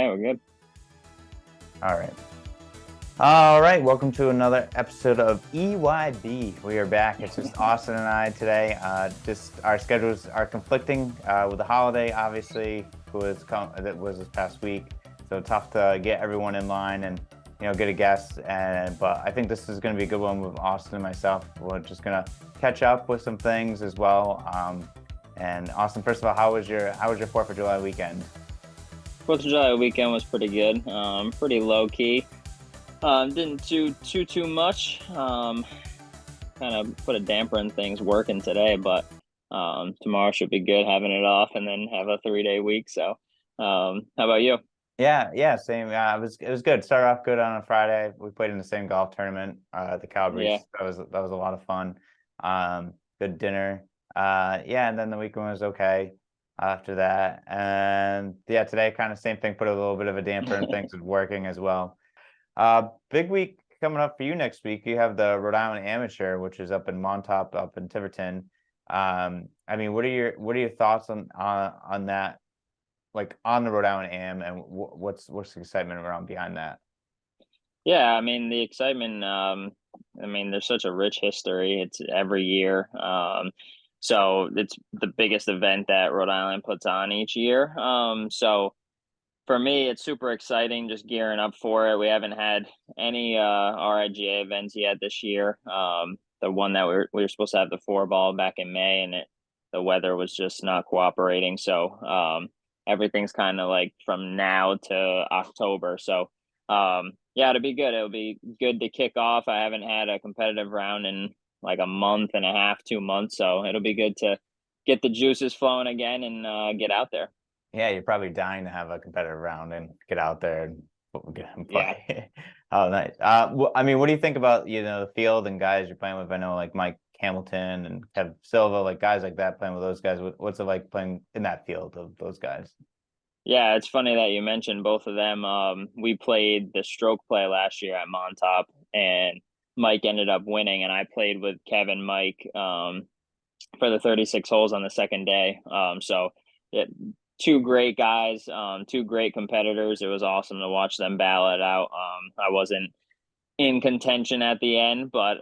Yeah, we're good. All right. All right. Welcome to another episode of EYB. We are back. It's just Austin and I today. Just our schedules are conflicting with the holiday, obviously, that was this past week. So tough to get everyone in line and get a guest. But I think this is going to be a good one with Austin and myself. We're just gonna catch up with some things as well. And Austin, first of all, how was your 4th of July weekend? 4th of July weekend was pretty good. Pretty low key. Didn't do too much. Kind of put a damper in things working today, but tomorrow should be good having it off and then have a 3-day week. So, how about you? Yeah, same. It was good. Started off good on a Friday. We played in the same golf tournament, the Yeah. Calabrese. That was a lot of fun. Good dinner. Yeah, and then the weekend was okay after that. And yeah, today kind of same thing. Put a little bit of a damper in things with working as well. Big week coming up for you next week. You have the Rhode Island Amateur, which is up in Montauk, up in Tiverton. I mean, what are your thoughts on that? Like on the Rhode Island Am, and what's the excitement around behind that? Yeah, I mean the excitement. There's such a rich history. It's every year. So it's the biggest event that Rhode Island puts on each year. So for me, it's super exciting. Just gearing up for it. We haven't had any RIGA events yet this year. The one that we were supposed to have the 4 ball back in May, and the weather was just not cooperating. So everything's kind of like from now to October. So yeah, it'll be good. It'll be good to kick off. I haven't had a competitive round in like a month and a half, 2 months. So it'll be good to get the juices flowing again and get out there. Yeah, you're probably dying to have a competitive round and get out there and Yeah. play. Oh, nice. I mean, what do you think about the field and guys you're playing with? I know like Mike Hamilton and Kev Silva, like guys like that playing with those guys. What's it like playing in that field of those guys? Yeah, it's funny that you mentioned both of them. We played the stroke play last year at Montauk, and Mike ended up winning, and I played with Kevin, Mike, for the 36 holes on the second day. So yeah, two great guys, two great competitors. It was awesome to watch them battle it out. I wasn't in contention at the end, but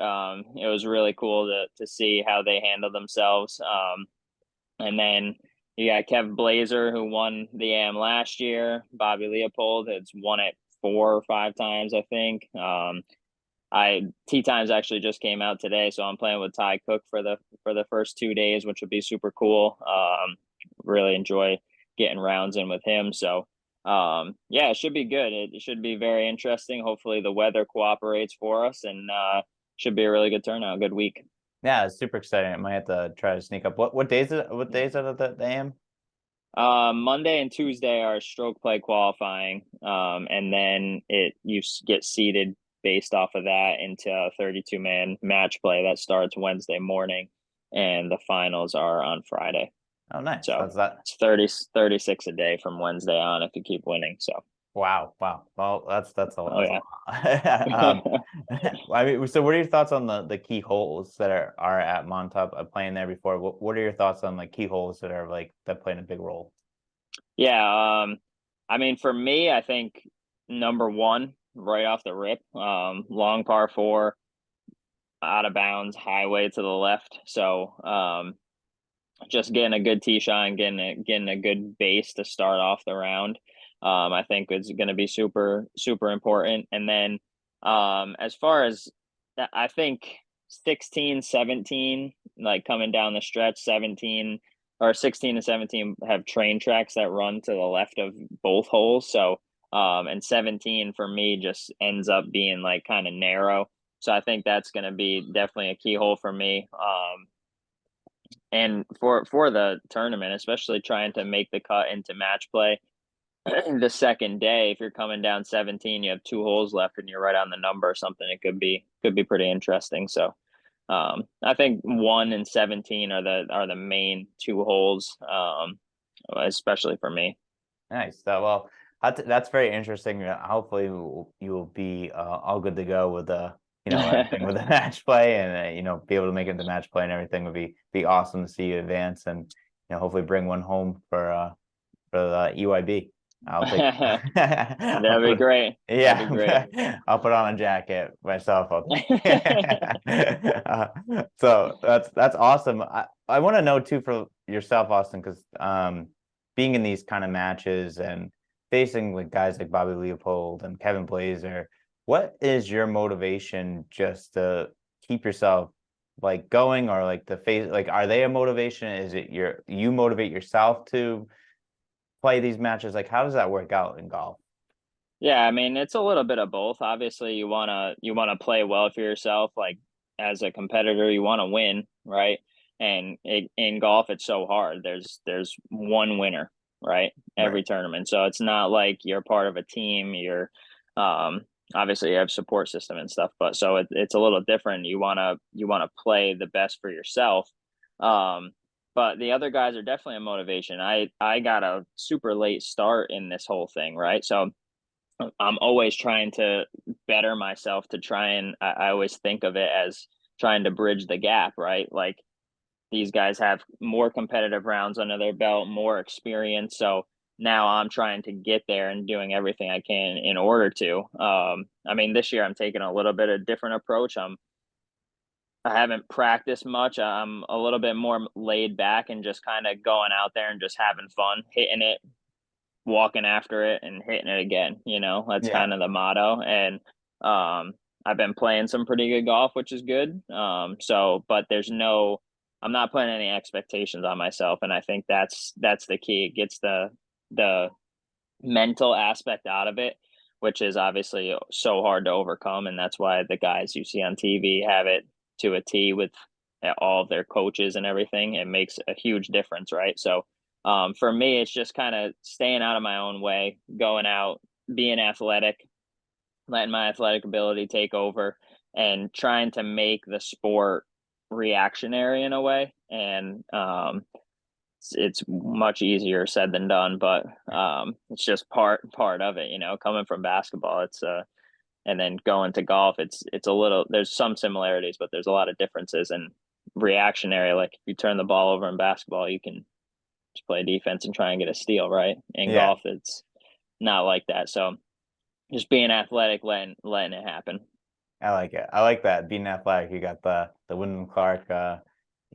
it was really cool to see how they handled themselves. And then you got Kev Blazer, who won the AM last year. Bobby Leopold has won it 4 or 5 times, I think. I Tee Times actually just came out today, so I'm playing with Ty Cook for the first 2 days, which would be super cool. Really enjoy getting rounds in with him. So yeah, it should be good. It should be very interesting. Hopefully the weather cooperates for us, and should be a really good turnout, good week. Yeah, it's super exciting. I might have to try to sneak up. What days is it? What days are the AM? Monday and Tuesday are stroke play qualifying, and then you get seeded based off of that into a 32-man match play that starts Wednesday morning, and the finals are on Friday. Oh, nice. So That's that. it's 36 a day from Wednesday on if you keep winning. So Wow. Well, that's oh a yeah. lot. I mean, so what are your thoughts on the key holes that are at Montauk playing there before? What are your thoughts on like key holes that are like that playing a big role? Yeah, I mean for me, I think number one right off the rip, long par 4, out of bounds, highway to the left. So just getting a good tee shot and getting a good base to start off the round. I think is going to be super important. And then as far as that, I think 16, 17, like coming down the stretch, 17 or 16 and 17 have train tracks that run to the left of both holes. So and 17 for me just ends up being like kind of narrow. So I think that's going to be definitely a key hole for me. And for the tournament, especially trying to make the cut into match play the second day, if you're coming down 17, you have 2 holes left and you're right on the number or something, it could be pretty interesting. So I think 1 and 17 are the main 2 holes, especially for me. Nice. Well, that's very interesting. Hopefully, you'll be all good to go with everything with the match play, and be able to make it to match play and everything would be awesome to see you advance, and hopefully bring one home for the EYB. I'll take. I'll That'd be put, great. That'd be great. yeah, I'll put on a jacket myself. So that's awesome. I want to know too for yourself, Austin, because being in these kind of matches and facing like guys like Bobby Leopold and Kevin Blazer, what is your motivation just to keep yourself like going, or like the face, like are they a motivation? Is it you motivate yourself to play these matches? Like, how does that work out in golf? Yeah, I mean, it's a little bit of both. Obviously, you wanna play well for yourself. Like as a competitor, you want to win, right? And in golf, it's so hard. There's one winner, right? Right. Every tournament. So it's not like you're part of a team. You're um obviously you have support system and stuff, but so it's a little different. You wanna play the best for yourself. Um, but the other guys are definitely a motivation. I got a super late start in this whole thing, right? So I'm always trying to better myself to try and I always think of it as trying to bridge the gap, right? Like these guys have more competitive rounds under their belt, more experience. So now I'm trying to get there and doing everything I can in order to. I mean, this year I'm taking a little bit of different approach. I haven't practiced much. I'm a little bit more laid back and just kind of going out there and just having fun, hitting it, walking after it and hitting it again, that's Yeah. kind of the motto. And I've been playing some pretty good golf, which is good. So but I'm not putting any expectations on myself, and I think that's the key. It gets the mental aspect out of it, which is obviously so hard to overcome, and that's why the guys you see on TV have it to a T with all of their coaches and everything. It makes a huge difference, right? So for me, it's just kind of staying out of my own way, going out, being athletic, letting my athletic ability take over, and trying to make the sport reactionary in a way. And it's much easier said than done, but it's just part of it. Coming from basketball, and then going to golf, it's a little. There's some similarities, but there's a lot of differences. And reactionary, like if you turn the ball over in basketball, you can just play defense and try and get a steal, right? In Yeah. golf, it's not like that. So just being athletic, letting it happen. I like it. I like that. Being athletic, you got the Wyndham Clark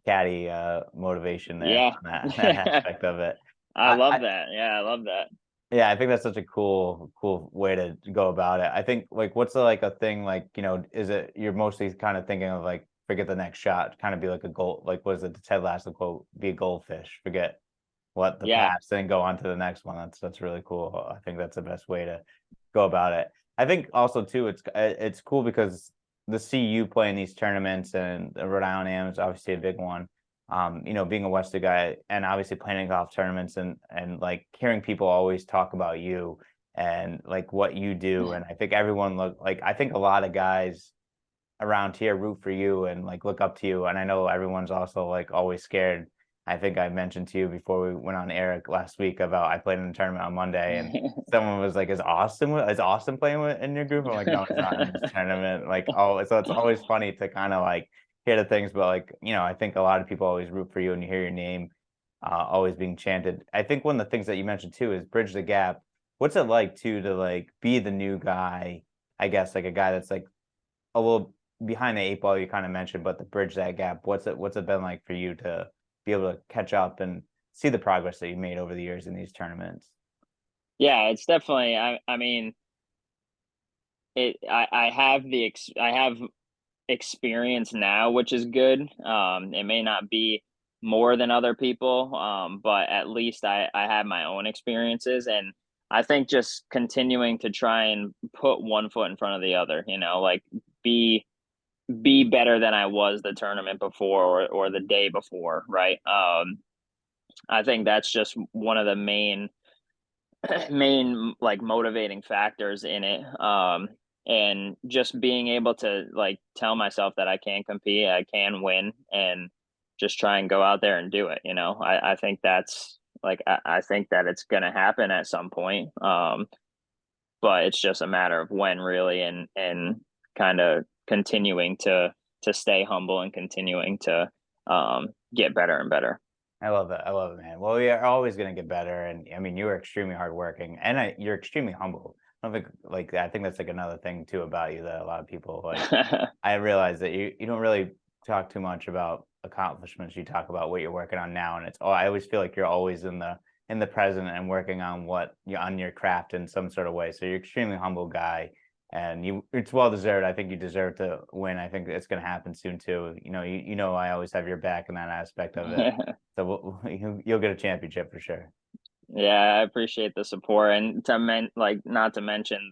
caddy motivation there Yeah, on that aspect of it. I love that. Yeah, I love that. Yeah, I think that's such a cool way to go about it. I think like what's the, like a thing like, is it you're mostly kind of thinking of like forget the next shot, kind of be like a goal, like was it the Ted Lasso quote, be a goldfish, forget what the Yeah, past, then go on to the next one. That's really cool. I think that's the best way to go about it. I think also too, it's cool because the CU playing these tournaments and the Rhode Island Am is obviously a big one. Being a Wester guy and obviously playing in golf tournaments and like hearing people always talk about you and like what you do. And I think everyone I think a lot of guys around here root for you and like look up to you. And I know everyone's also like always scared. I think I mentioned to you before we went on air last week about I played in a tournament on Monday and someone was like, is Austin playing in your group? I'm like, no, he's not in this tournament. Like, oh, so it's always funny to kind of like hear the things, but like, I think a lot of people always root for you and you hear your name always being chanted. I think one of the things that you mentioned too is bridge the gap. What's it like too to like be the new guy? I guess like a guy that's like a little behind the eight ball you kind of mentioned, but to bridge that gap, what's it been like for you to be able to catch up and see the progress that you made over the years in these tournaments? yeah, it's definitely. I mean, I have experience now, which is good. It may not be more than other people, but at least I have my own experiences, and I think just continuing to try and put one foot in front of the other, like be be better than I was the tournament before or the day before, right? I think that's just one of the main like motivating factors in it. And just being able to like tell myself that I can compete, I can win, and just try and go out there and do it. I think that's like I think that it's gonna happen at some point. But it's just a matter of when really, and kind of continuing to stay humble and continuing to get better and better. I love that. I love it, man. Well, we are always going to get better. And I mean, you are extremely hardworking and you're extremely humble. I don't think like I think that's like another thing too about you that a lot of people like. I realize that you don't really talk too much about accomplishments. You talk about what you're working on now, and it's oh, I always feel like you're always in the present and working on what you're on your craft in some sort of way. So you're extremely humble guy, and it's well deserved. I think you deserve to win. I think it's going to happen soon too. You know I always have your back in that aspect of it. So you'll get a championship for sure. Yeah, I appreciate the support, and like not to mention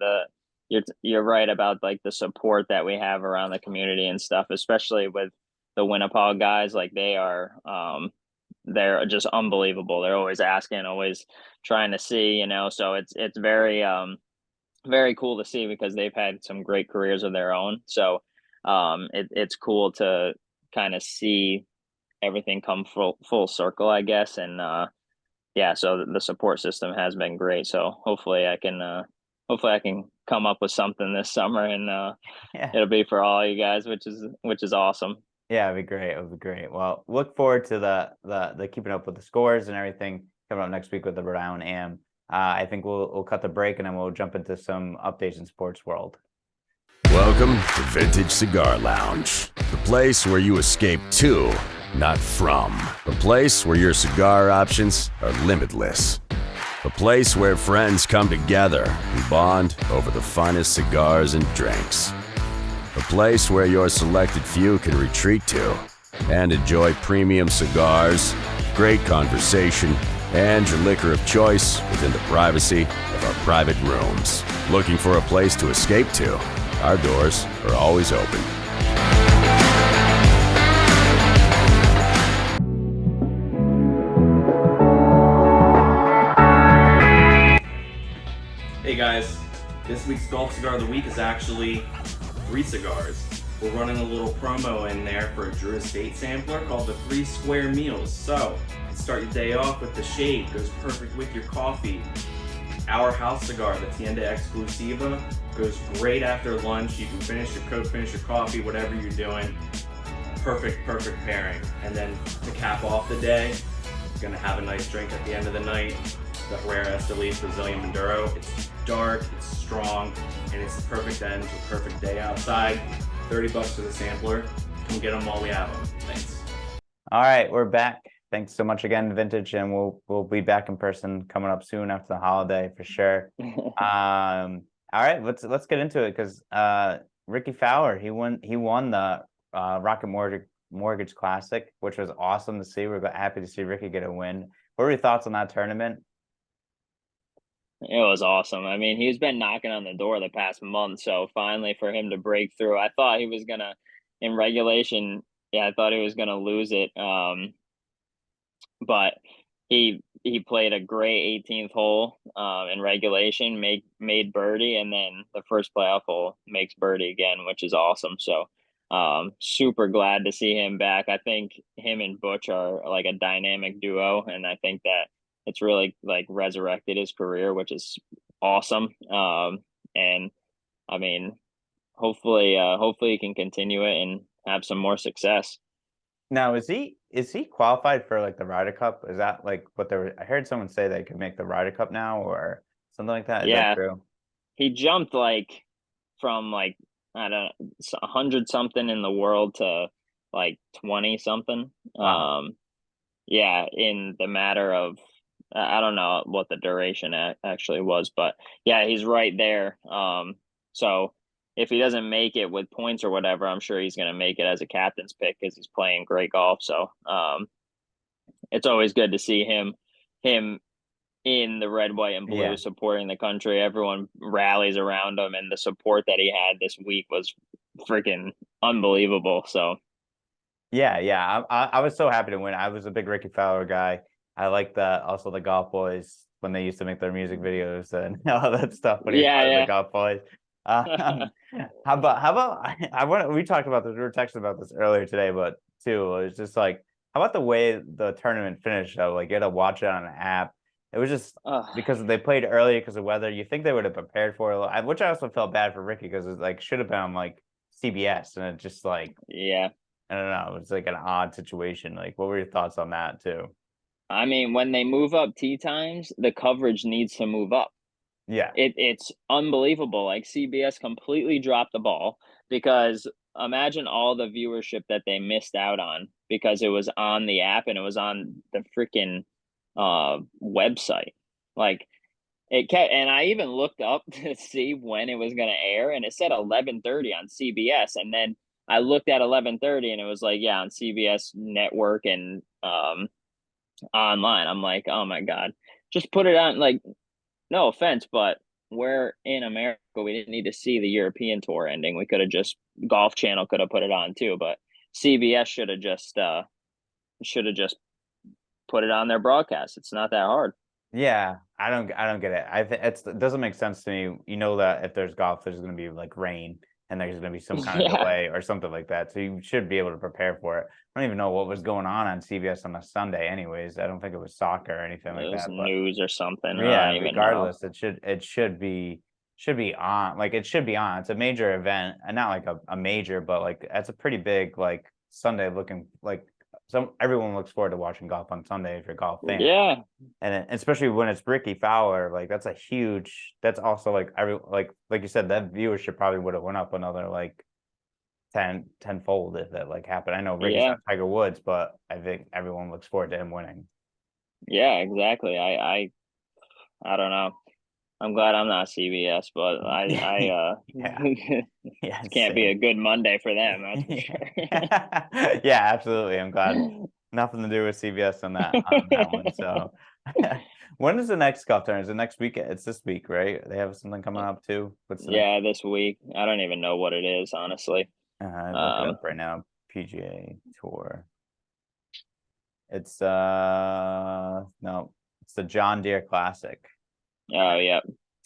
you're right about like the support that we have around the community and stuff, especially with the Winnipeg guys. Like they're just unbelievable. They're always asking, always trying to see, So it's very cool to see because they've had some great careers of their own. So it's cool to kind of see everything come full circle, I guess, and yeah, so the support system has been great. So hopefully I can come up with something this summer, and Yeah. it'll be for all you guys, which is awesome. Yeah, it'd be great. It would be great. Well, look forward to the keeping up with the scores and everything coming up next week with the Rhode Island Am. I think we'll cut the break and then we'll jump into some updates in sports world. Welcome to Vintage Cigar Lounge, the place where you escape to, not from. A place where your cigar options are limitless. A place where friends come together and bond over the finest cigars and drinks. A place where your selected few can retreat to and enjoy premium cigars, great conversation, and your liquor of choice within the privacy of our private rooms. Looking for a place to escape to? Our doors are always open. Hey guys, this week's Golf Cigar of the Week is actually 3 cigars. We're running a little promo in there for a Drew Estate sampler called the 3 Square Meals. So, start your day off with the Shade, goes perfect with your coffee. Our house cigar, the Tienda Exclusiva, goes great after lunch. You can finish your Coke, finish your coffee, whatever you're doing. Perfect pairing. And then to cap off the day, you're gonna have a nice drink at the end of the night. The Herrera Esteliz Brazilian Maduro. It's dark, it's strong, and it's the perfect end to a perfect day outside. $30 for the sampler. Come get them while we have them. Thanks. All right, we're back. Thanks so much again, Vintage, and we'll be back in person coming up soon after the holiday for sure. All right, let's get into it because Rickie Fowler he won the Rocket Mortgage Classic, which was awesome to see. We're happy to see Rickie get a win. What were your thoughts on that tournament? It was awesome. I mean, he's been knocking on the door the past month, so finally for him to break through, I thought he was gonna in regulation. Yeah, I thought he was gonna lose it. But he played a great 18th hole in regulation, made birdie, and then the first playoff hole makes birdie again, which is awesome. So super glad to see him back. I think him and Butch are like a dynamic duo, and I think that it's really like resurrected his career, which is awesome. And I mean, hopefully he can continue it and have some more success. Now, is he qualified for like the Ryder Cup? Is that like what I heard someone say they could make the Ryder Cup now or something like that? Is Yeah, that true? he jumped like from like I don't know, 100 something in the world to like 20 something. Wow. Yeah, in the matter of I don't know what the duration actually was, but yeah, he's right there. So if he doesn't make it with points or whatever, I'm sure he's going to make it as a captain's pick because he's playing great golf. So it's always good to see him in the red, white, and blue Yeah. supporting the country. Everyone rallies around him, and the support that he had this week was freaking unbelievable. So Yeah. I was so happy to win. I was a big Rickie Fowler guy. I like also the Golf Boys when they used to make their music videos and all that stuff when he was part of the yeah, Golf Boys. yeah. How about we talked about this, we were texting about this earlier today, but too, it was just like, how about the way the tournament finished though? Like you had to watch it on an app. It was just because they played early because of weather. You think they would have prepared for it, which I also felt bad for Rickie because it like should have been on like CBS and it just like Yeah. I don't know. It's like an odd situation. Like, what were your thoughts on that too? I mean, when they move up tee times, the coverage needs to move up. Yeah. It's unbelievable. Like CBS completely dropped the ball because imagine all the viewership that they missed out on because it was on the app and it was on the freaking website. Like it kept, and I even looked up to see when it was going to air, and it said 11:30 on CBS, and then I looked at 11:30, and it was like, yeah, on CBS network and online. I'm like, oh my god, just put it on. Like, no offense, but we're in America. We didn't need to see the European tour ending. We could have just Golf Channel could have put it on too, but CBS should have just put it on their broadcast. It's not that hard. Yeah, I don't get it. It doesn't make sense to me. You know that if there's golf, there's going to be like rain and there's going to be some kind of Yeah, delay or something like that. So you should be able to prepare for it. I don't even know what was going on CBS on a Sunday anyways. I don't think it was soccer or anything it like was that, but news or something. I yeah, don't even know. regardless, it should be on. Like it should be on. It's a major event, and not like a major, but like that's a pretty big like Sunday looking like everyone looks forward to watching golf on Sunday if you're a golf fan. Yeah, Especially when it's Rickie Fowler, like that's also like like you said, that viewership probably would have went up another like tenfold if that like happened. I know Rickie's yeah, not Tiger Woods, but I think everyone looks forward to him winning. yeah, exactly. I don't know. I'm glad I'm not CBS, but I Yeah. Yeah, it can't be a same. good Monday for them, that's for sure. Yeah, absolutely. I'm glad nothing to do with CBS on that one. So when is the next golf tournament? Is it next week? It's this week, right? They have something coming up too. What's the next? Yeah, this week. I don't even know what it is, honestly. Look it Um, up right now. PGA Tour. It's no, it's the John Deere Classic, oh yeah,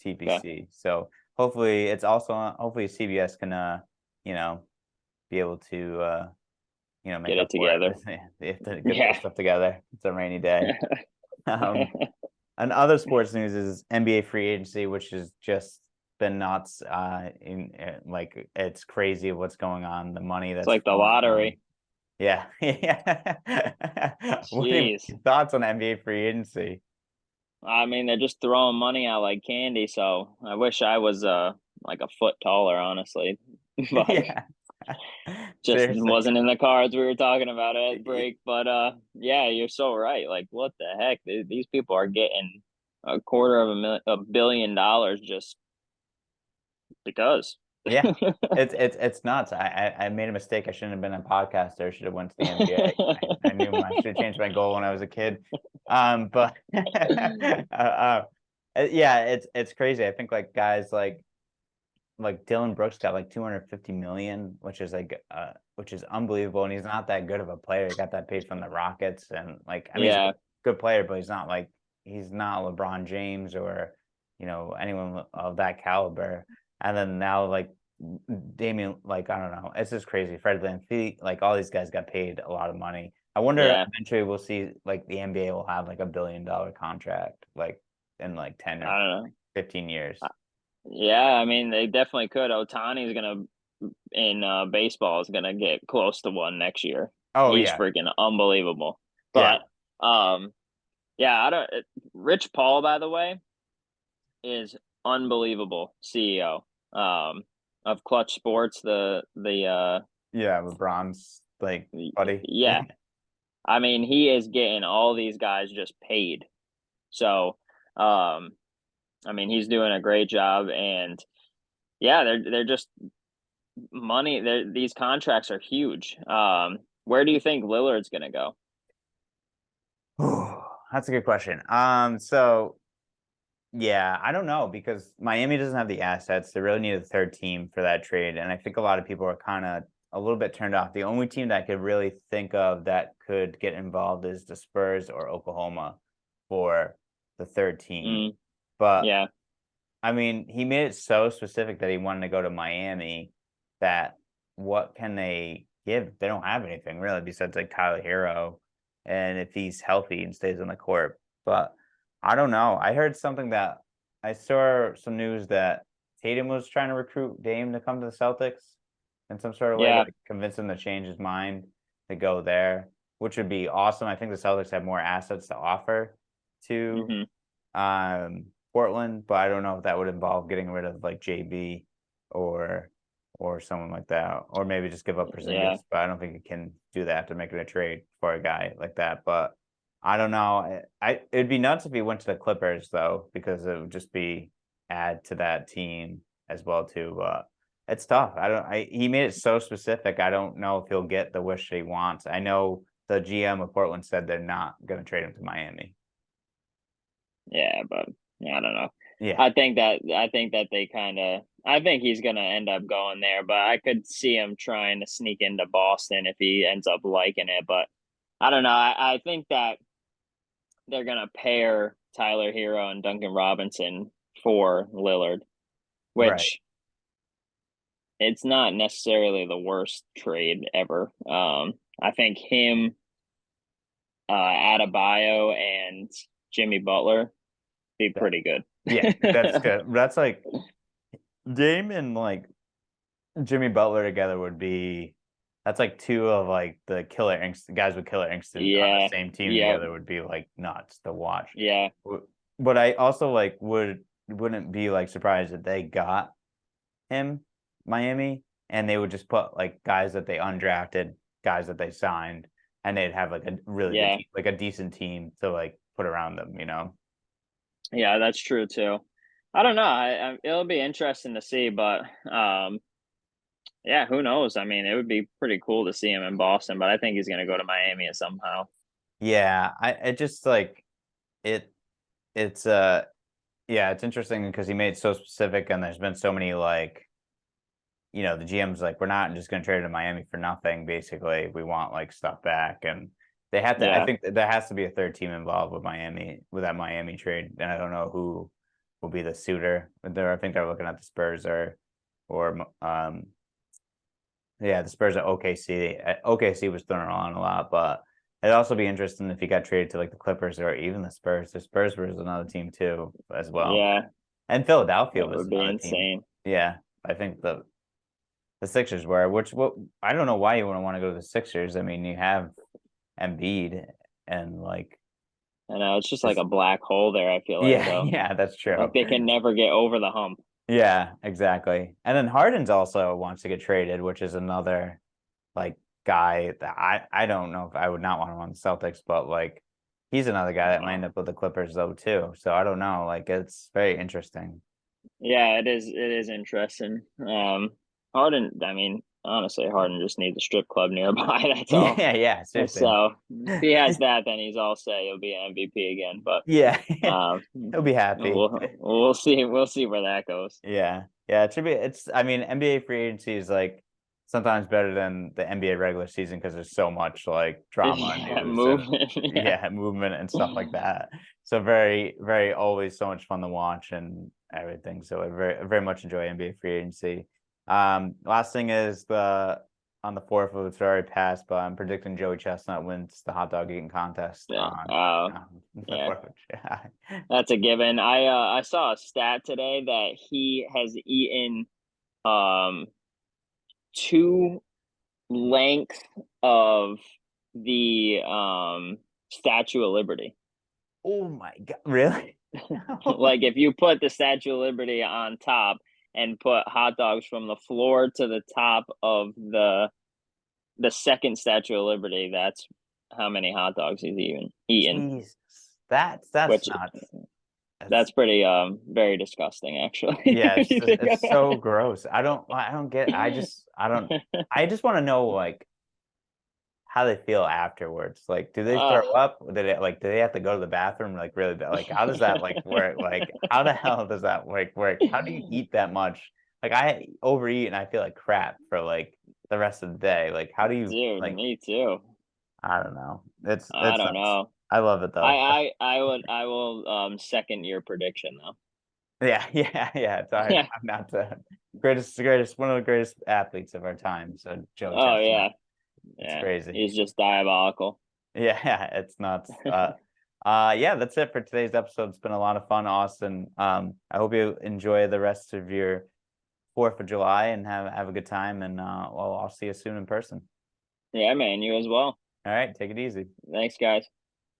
okay. TPC. So hopefully it's also hopefully CBS can you know be able to make Get up it for it. together. They have to get their Yeah. stuff together. It's a rainy day. And other sports news is NBA free agency, which has just been nuts. Like it's crazy what's going on. The money It's that's like the flowing around. lottery. Yeah, yeah. What's Jeez. your thoughts on NBA free agency? I mean, they're just throwing money out like candy, so I wish I was like a foot taller, honestly. But Yeah, just seriously. wasn't in the cards. We were talking about it at break, but yeah, you're so right. Like, what the heck? These people are getting $250 million just because. Yeah, it's nuts. I made a mistake. I shouldn't have been a podcaster. I should have went to the NBA. I knew I should have changed my goal when I was a kid. But yeah, it's crazy. I think like guys like Dylan Brooks got like 250 million, which is unbelievable. And he's not that good of a player. He got that paid from the Rockets, and like I mean he's Yeah, a good player, but he's not LeBron James or anyone of that caliber. And then now like Damian, like I don't know, it's just crazy. Fred VanVleet, like all these guys got paid a lot of money. I wonder yeah. eventually we'll see like the NBA will have like $1 billion contract like in like 10 or I don't know. 15 years. Yeah, I mean, they definitely could. Otani's gonna in baseball is gonna get close to one next year. Oh He's yeah. freaking unbelievable. Yeah. But yeah, I don't. Rich Paul, by the way, is unbelievable CEO of Clutch Sports. Yeah, LeBron's like buddy. Yeah, I mean, he is getting all these guys just paid. So I mean, he's doing a great job, and yeah, they're just money. These contracts are huge. Where do you think Lillard's gonna go? That's a good question. So yeah, I don't know because Miami doesn't have the assets. They really need a third team for that trade, and I think a lot of people are kind of a little bit turned off. The only team that I could really think of that could get involved is the Spurs or Oklahoma for the third team. Mm, But yeah, I mean, he made it so specific that he wanted to go to Miami that what can they give? They don't have anything really besides like Tyler Hero, and if he's healthy and stays on the court. But I don't know. I saw some news that Tatum was trying to recruit Dame to come to the Celtics in some sort of way to yeah, like, convince him to change his mind to go there, which would be awesome. I think the Celtics have more assets to offer to Portland, but I don't know if that would involve getting rid of like JB or someone like that, or maybe just give up Porzingis. Yeah. But I don't think it can do that to make it a trade for a guy like that. But I don't know. It'd be nuts if he went to the Clippers though, because it would just be add to that team as well too. But it's tough. He made it so specific. I don't know if he'll get the wish he wants. I know the GM of Portland said they're not going to trade him to Miami. Yeah, but I don't know. Yeah. I think that they kind of. I think he's gonna end up going there, but I could see him trying to sneak into Boston if he ends up liking it. But I don't know. I think that they're gonna pair Tyler Hero and Duncan Robinson for Lillard, which it's not necessarily the worst trade ever. I think him, Adebayo, and Jimmy Butler be pretty good. Yeah, that's good. That's like Dame and like Jimmy Butler together would be. That's like two of like the killer guys with killer instinct on the same team together would be like nuts to watch. Yeah. But I also like wouldn't be like surprised if they got him, Miami, and they would just put like guys that they undrafted, guys that they signed, and they'd have like a really good team, like a decent team to like put around them, you know. Yeah, that's true too. I don't know. It'll be interesting to see, but yeah, who knows? I mean, it would be pretty cool to see him in Boston, but I think he's going to go to Miami somehow. Yeah, it just like it's yeah, it's interesting because he made it so specific, and there's been so many like, you know, the GM's like, we're not just going to trade to Miami for nothing. Basically, we want like stuff back, and they have to. I think there has to be a third team involved with Miami with that Miami trade, and I don't know who will be the suitor. I think they're looking at the Spurs or yeah, the Spurs at OKC. OKC was thrown around a lot, but it'd also be interesting if he got traded to like the Clippers or even the Spurs. The Spurs was another team too, as well. Yeah, and Philadelphia would be insane. Team. Yeah, I think the Sixers were. I don't know why you wouldn't want to go to the Sixers. I mean, you have Embiid and like. I know it's just like a black hole there. I feel like. Yeah, that's true. Like they can never get over the hump. Yeah, exactly. And then Harden's also wants to get traded, which is another like guy that I don't know if I would not want him on the Celtics, but like he's another guy that might end up with the Clippers though too. So I don't know. Like it's very interesting. Yeah, it is. It is interesting. Harden. I mean, honestly, Harden just needs a strip club nearby. That's all. Yeah. Seriously. So if he has that, then he's all set. He'll be an MVP again. But yeah, he'll be happy. We'll see. We'll see where that goes. Yeah. It should be. I mean, NBA free agency is like sometimes better than the NBA regular season because there's so much like drama and movement. Movement and stuff like that. So very, very always so much fun to watch and everything. So I very much enjoy NBA free agency. Last thing is on the 4th of it's already passed, but I'm predicting Joey Chestnut wins the hot dog eating contest. That's a given. I saw a stat today that he has eaten 2 lengths of the Statue of Liberty. Oh my God, really? Like if you put the Statue of Liberty on top and put hot dogs from the floor to the top of the second Statue of Liberty, that's how many hot dogs he's eaten. Jesus. That's nuts. That's pretty very disgusting actually. Yeah, it's so gross. I don't get I just want to know like how they feel afterwards. Like, do they throw up? Do they have to go to the bathroom like really bad? Like, how does that like work? Like, how the hell does that work? How do you eat that much? Like, I overeat and I feel like crap for like the rest of the day. Like, how do you? Dude, like, me too. I don't know. I don't know. I love it though. I will second your prediction though. Yeah. I'm not the greatest, one of the greatest athletes of our time. So Joe. Oh yeah. It's crazy. He's just diabolical. Yeah, it's nuts. Yeah, that's it for today's episode. It's been a lot of fun, Austin. I hope you enjoy the rest of your 4th of July and have a good time. And I'll see you soon in person. Yeah, man. You as well. All right, take it easy. Thanks, guys.